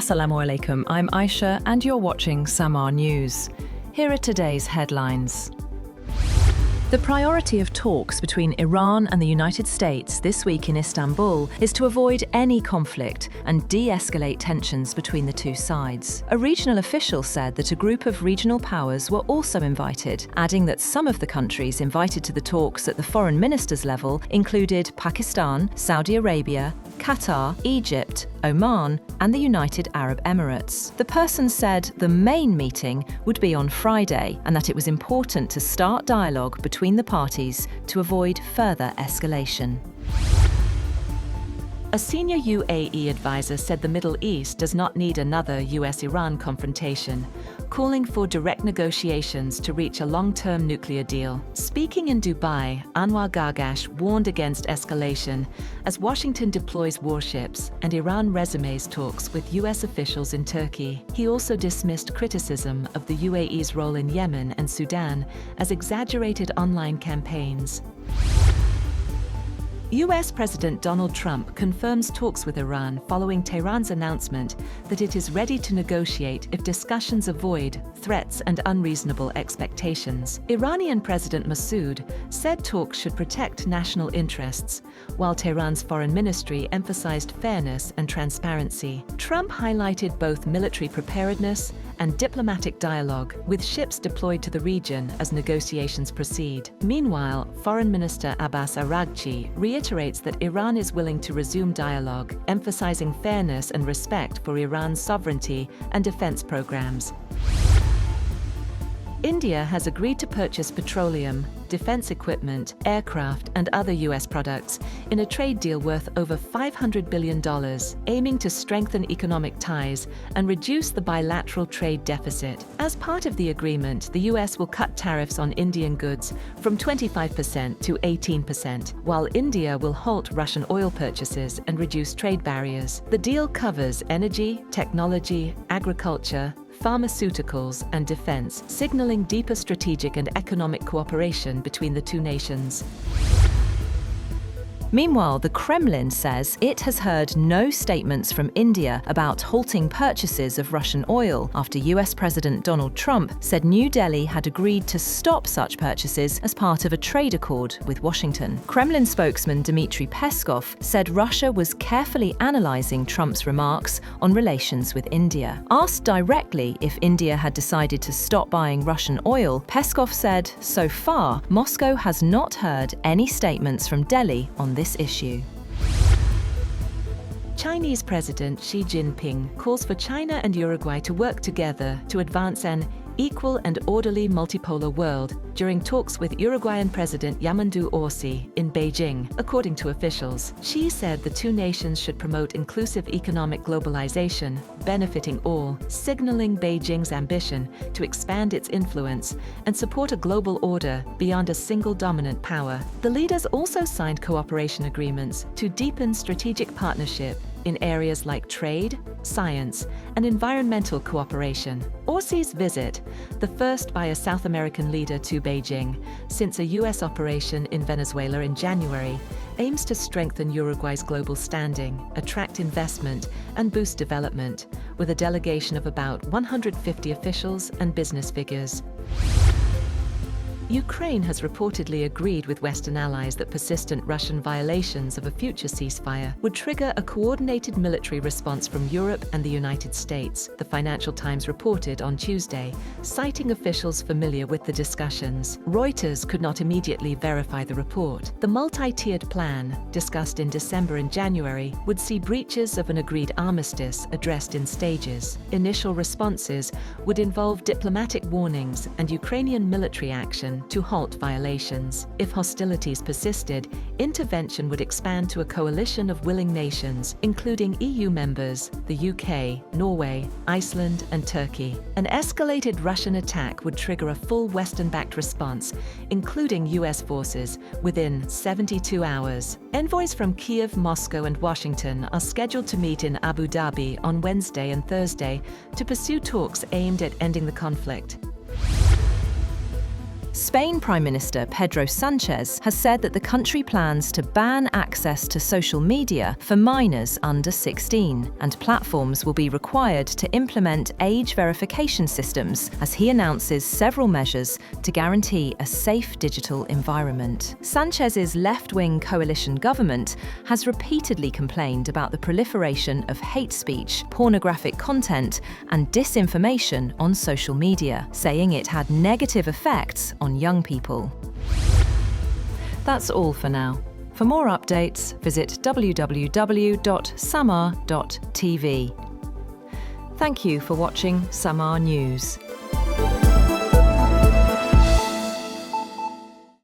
Assalamu alaikum, I'm Aisha and you're watching Samaa News. Here are today's headlines. The priority of talks between Iran and the United States this week in Istanbul is to avoid any conflict and de-escalate tensions between the two sides. A regional official said that a group of regional powers were also invited, adding that some of the countries invited to the talks at the foreign ministers level included Pakistan, Saudi Arabia, Qatar, Egypt, Oman, and the United Arab Emirates. The person said the main meeting would be on Friday and that it was important to start dialogue between the parties to avoid further escalation. A senior UAE advisor said the Middle East does not need another US-Iran confrontation, calling for direct negotiations to reach a long-term nuclear deal. Speaking in Dubai, Anwar Gargash warned against escalation as Washington deploys warships and Iran resumes talks with US officials in Turkey. He also dismissed criticism of the UAE's role in Yemen and Sudan as exaggerated online campaigns. US President Donald Trump confirms talks with Iran following Tehran's announcement that it is ready to negotiate if discussions avoid threats and unreasonable expectations. Iranian President Massoud said talks should protect national interests, while Tehran's foreign ministry emphasized fairness and transparency. Trump highlighted both military preparedness and diplomatic dialogue, with ships deployed to the region as negotiations proceed. Meanwhile, Foreign Minister Abbas Araghchi reiterates that Iran is willing to resume dialogue, emphasizing fairness and respect for Iran's sovereignty and defense programs. India has agreed to purchase petroleum, defense equipment, aircraft, and other US products in a trade deal worth over $500 billion, aiming to strengthen economic ties and reduce the bilateral trade deficit. As part of the agreement, the US will cut tariffs on Indian goods from 25% to 18%, while India will halt Russian oil purchases and reduce trade barriers. The deal covers energy, technology, agriculture, pharmaceuticals, and defense, signaling deeper strategic and economic cooperation between the two nations. Meanwhile, the Kremlin says it has heard no statements from India about halting purchases of Russian oil after US President Donald Trump said New Delhi had agreed to stop such purchases as part of a trade accord with Washington. Kremlin spokesman Dmitry Peskov said Russia was carefully analyzing Trump's remarks on relations with India. Asked directly if India had decided to stop buying Russian oil, Peskov said, "So far, Moscow has not heard any statements from Delhi on this issue." Chinese President Xi Jinping calls for China and Uruguay to work together to advance an equal and orderly multipolar world during talks with Uruguayan President Yamandu Orsi in Beijing, according to officials. Xi said the two nations should promote inclusive economic globalization, benefiting all, signaling Beijing's ambition to expand its influence and support a global order beyond a single dominant power. The leaders also signed cooperation agreements to deepen strategic partnership in areas like trade, science, and environmental cooperation. Orsi's visit, the first by a South American leader to Beijing since a US operation in Venezuela in January, aims to strengthen Uruguay's global standing, attract investment, and boost development, with a delegation of about 150 officials and business figures. Ukraine has reportedly agreed with Western allies that persistent Russian violations of a future ceasefire would trigger a coordinated military response from Europe and the United States, the Financial Times reported on Tuesday, citing officials familiar with the discussions. Reuters could not immediately verify the report. The multi-tiered plan, discussed in December and January, would see breaches of an agreed armistice addressed in stages. Initial responses would involve diplomatic warnings and Ukrainian military action to halt violations. If hostilities persisted, intervention would expand to a coalition of willing nations, including EU members, the UK, Norway, Iceland, and Turkey. An escalated Russian attack would trigger a full Western-backed response, including US forces, within 72 hours. Envoys from Kiev, Moscow, and Washington are scheduled to meet in Abu Dhabi on Wednesday and Thursday to pursue talks aimed at ending the conflict. Spain Prime Minister Pedro Sánchez has said that the country plans to ban access to social media for minors under 16, and platforms will be required to implement age verification systems as he announces several measures to guarantee a safe digital environment. Sánchez's left-wing coalition government has repeatedly complained about the proliferation of hate speech, pornographic content, and disinformation on social media, saying it had negative effects on young people. That's all for now. For more updates, visit www.samaa.tv. Thank you for watching Samaa News.